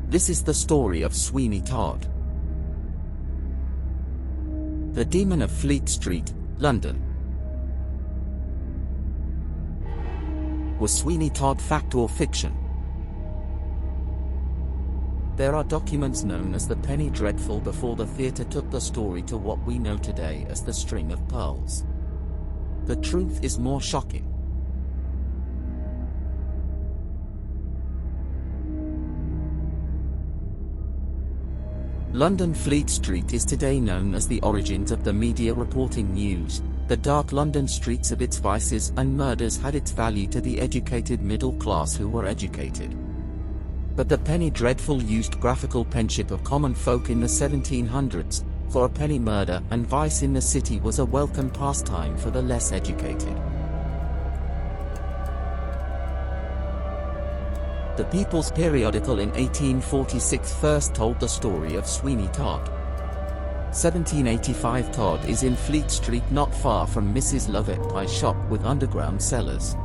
This is the story of Sweeney Todd, the demon of Fleet Street, London. Was Sweeney Todd fact or fiction? There are documents known as the Penny Dreadful before the theatre took the story to what we know today as the String of Pearls. The truth is more shocking. London Fleet Street is today known as the origins of the media reporting news. The dark London streets of its vices and murders had its value to the educated middle class who were educated. But the Penny Dreadful used graphical penship of common folk in the 1700s, for a penny murder and vice in the city was a welcome pastime for the less educated. The People's Periodical in 1846 first told the story of Sweeney Todd. 1785 Todd is in Fleet Street not far from Mrs. Lovett Pie's shop with underground cellars.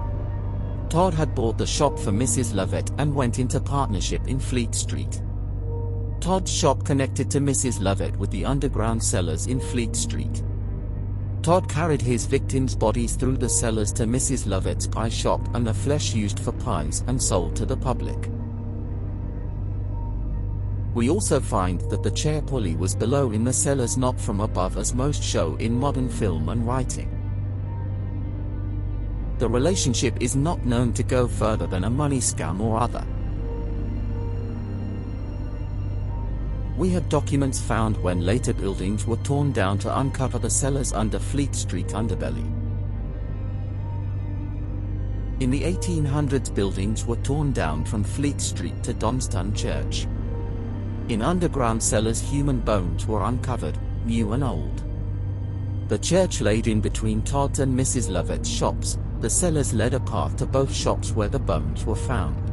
Todd had bought the shop for Mrs. Lovett and went into partnership in Fleet Street. Todd's shop connected to Mrs. Lovett with the underground cellars in Fleet Street. Todd carried his victims' bodies through the cellars to Mrs. Lovett's pie shop and the flesh used for pies and sold to the public. We also find that the chair pulley was below in the cellars, not from above as most show in modern film and writing. The relationship is not known to go further than a money scam or other. We have documents found when later buildings were torn down to uncover the cellars under Fleet Street underbelly. In the 1800s, buildings were torn down from Fleet Street to Donston Church. In underground cellars, human bones were uncovered, new and old. The church laid in between Todd's and Mrs. Lovett's shops. The cellars led a path to both shops where the bones were found.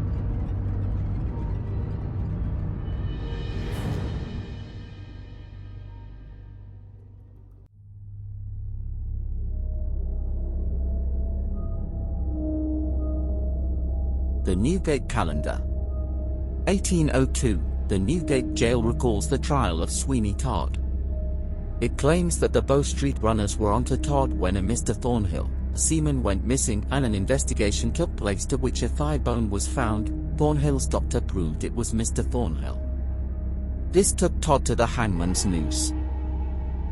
The Newgate Calendar. 1802, the Newgate jail recalls the trial of Sweeney Todd. It claims that the Bow Street runners were onto Todd when a Mr. Thornhill, a seaman, went missing and an investigation took place to which a thigh bone was found. Thornhill's doctor proved it was Mr. Thornhill. This took Todd to the hangman's noose.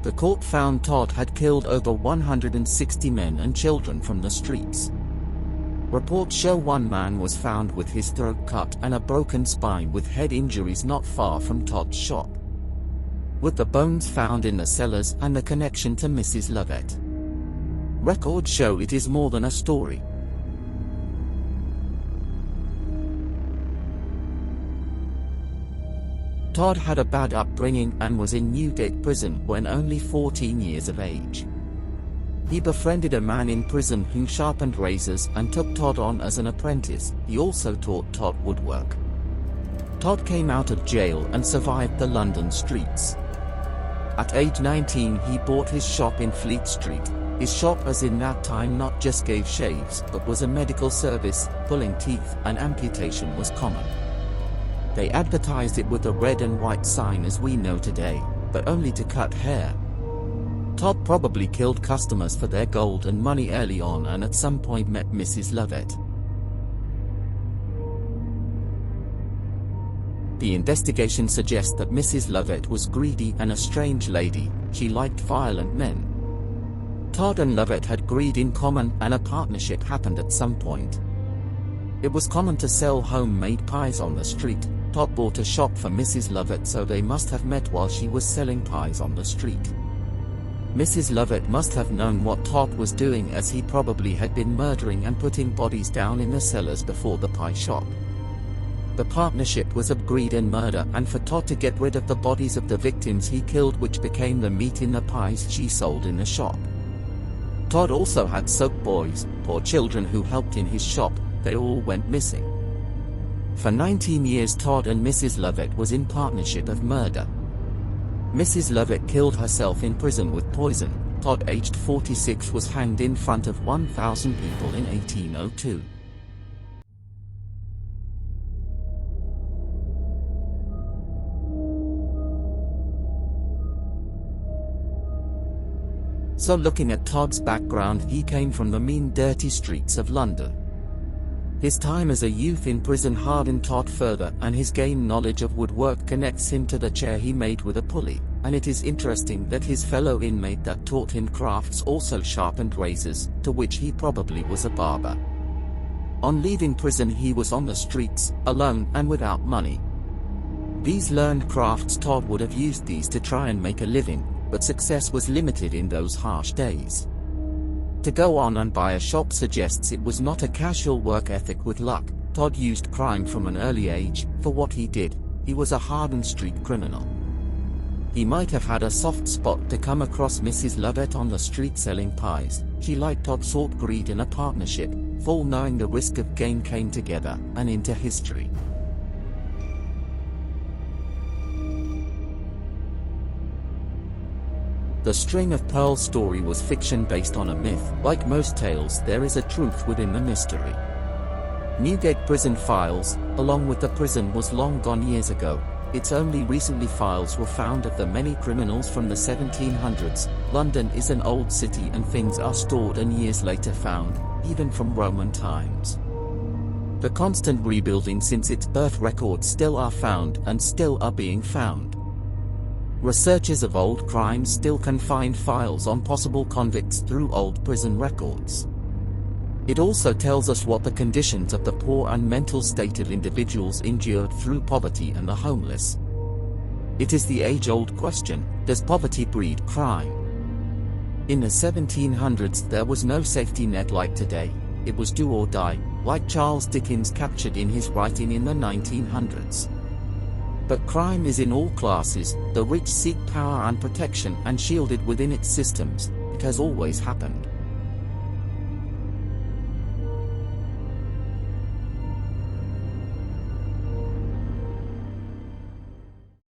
The court found Todd had killed over 160 men and children from the streets. Reports show one man was found with his throat cut and a broken spine with head injuries not far from Todd's shop. With the bones found in the cellars and the connection to Mrs. Lovett, records show it is more than a story. Todd had a bad upbringing and was in Newgate prison when only 14 years of age. He befriended a man in prison who sharpened razors and took Todd on as an apprentice. He also taught Todd woodwork. Todd came out of jail and survived the London streets. At age 19 he bought his shop in Fleet Street. His shop, as in that time, not just gave shaves but was a medical service. Pulling teeth and amputation was common. They advertised it with a red and white sign as we know today, but only to cut hair. Todd probably killed customers for their gold and money early on and at some point met Mrs. Lovett. The investigation suggests that Mrs. Lovett was greedy and a strange lady. She liked violent men. Todd and Lovett had greed in common and a partnership happened at some point. It was common to sell homemade pies on the street. Todd bought a shop for Mrs. Lovett, so they must have met while she was selling pies on the street. Mrs. Lovett must have known what Todd was doing, as he probably had been murdering and putting bodies down in the cellars before the pie shop. The partnership was of greed and murder, and for Todd to get rid of the bodies of the victims he killed, which became the meat in the pies she sold in the shop. Todd also had soap boys, poor children who helped in his shop. They all went missing. For 19 years Todd and Mrs. Lovett was in partnership of murder. Mrs. Lovett killed herself in prison with poison. Todd, aged 46, was hanged in front of 1,000 people in 1802. So looking at Todd's background, he came from the mean, dirty streets of London. His time as a youth in prison hardened Todd further, and his gained knowledge of woodwork connects him to the chair he made with a pulley, and it is interesting that his fellow inmate that taught him crafts also sharpened razors, to which he probably was a barber. On leaving prison he was on the streets, alone and without money. These learned crafts, Todd would have used these to try and make a living, but success was limited in those harsh days. To go on and buy a shop suggests it was not a casual work ethic with luck. Todd used crime from an early age. For what he did, he was a hardened street criminal. He might have had a soft spot to come across Mrs. Lovett on the street selling pies. She, like Todd, sought greed in a partnership, full knowing the risk of gain came together, and into history. The String of Pearls story was fiction based on a myth. Like most tales, there is a truth within the mystery. Newgate prison files, along with the prison, was long gone years ago. It's only recently files were found of the many criminals from the 1700s. London is an old city and things are stored and years later found, even from Roman times. The constant rebuilding since its birth, records still are found and still are being found. Researchers of old crimes still can find files on possible convicts through old prison records. It also tells us what the conditions of the poor and mental state of individuals endured through poverty and the homeless. It is the age-old question: does poverty breed crime? In the 1700s there was no safety net like today. It was do or die, like Charles Dickens captured in his writing in the 1900s. But crime is in all classes. The rich seek power and protection and shielded within its systems. It has always happened.